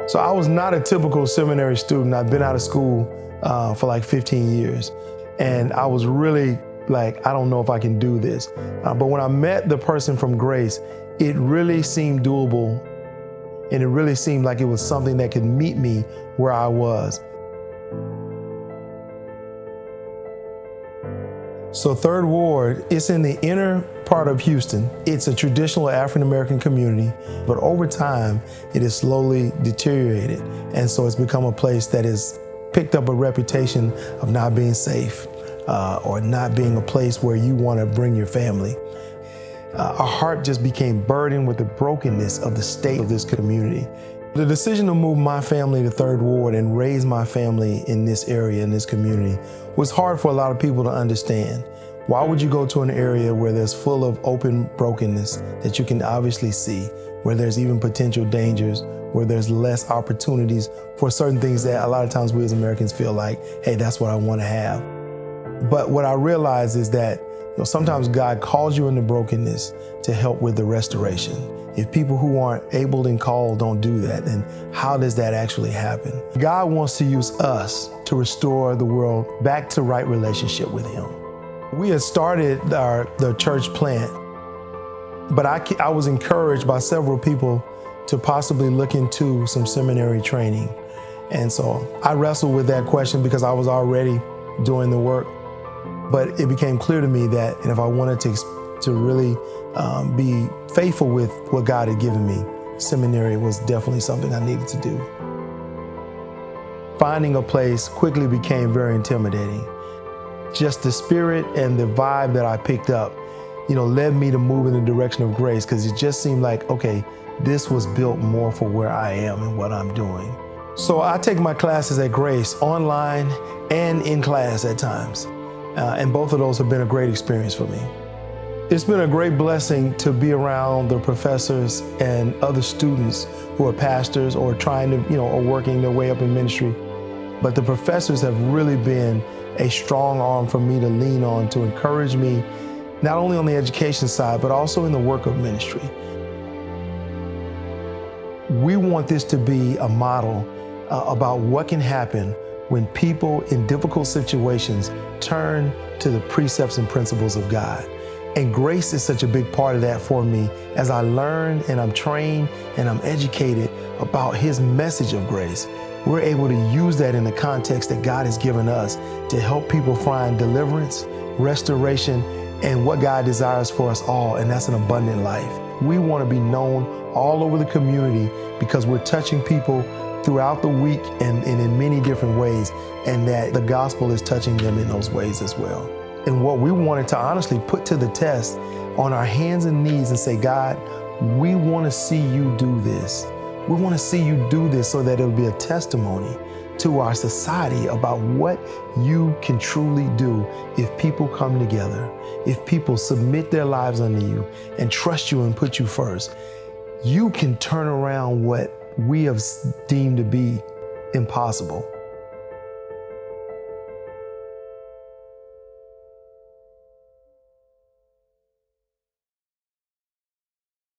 So I was not a typical seminary student. I'd been out of school for like 15 years. And I was really like, I don't know if I can do this. But when I met the person from Grace, it really seemed doable. And it really seemed like it was something that could meet me where I was. So Third Ward, it's in the inner part of Houston. It's a traditional African-American community, but over time, it has slowly deteriorated. And so it's become a place that has picked up a reputation of not being safe or not being a place where you want to bring your family. Our heart just became burdened with the brokenness of the state of this community. The decision to move my family to Third Ward and raise my family in this area, in this community, was hard for a lot of people to understand. Why would you go to an area where there's full of open brokenness that you can obviously see, where there's even potential dangers, where there's less opportunities for certain things that a lot of times we as Americans feel like, hey, that's what I want to have. But what I realize is that sometimes God calls you into brokenness to help with the restoration. If people who aren't able and called don't do that, then how does that actually happen? God wants to use us to restore the world back to right relationship with Him. We had started the church plant, but I was encouraged by several people to possibly look into some seminary training. And so I wrestled with that question because I was already doing the work. But it became clear to me that if I wanted to really be faithful with what God had given me, seminary was definitely something I needed to do. Finding a place quickly became very intimidating. Just the spirit and the vibe that I picked up, led me to move in the direction of Grace, because it just seemed like, okay, this was built more for where I am and what I'm doing. So I take my classes at Grace online and in class at times. And both of those have been a great experience for me. It's been a great blessing to be around the professors and other students who are pastors or trying to, or working their way up in ministry. But the professors have really been a strong arm for me to lean on, to encourage me, not only on the education side, but also in the work of ministry. We want this to be a model about what can happen when people in difficult situations turn to the precepts and principles of God. And Grace is such a big part of that for me as I learn and I'm trained and I'm educated about His message of grace. We're able to use that in the context that God has given us to help people find deliverance, restoration, and what God desires for us all, and that's an abundant life. We want to be known all over the community because we're touching people throughout the week and in many different ways, and that the gospel is touching them in those ways as well. And what we wanted to honestly put to the test on our hands and knees and say, God, we want to see you do this. We want to see you do this so that it'll be a testimony to our society about what you can truly do if people come together, if people submit their lives unto you and trust you and put you first. You can turn around what we have deemed to be impossible.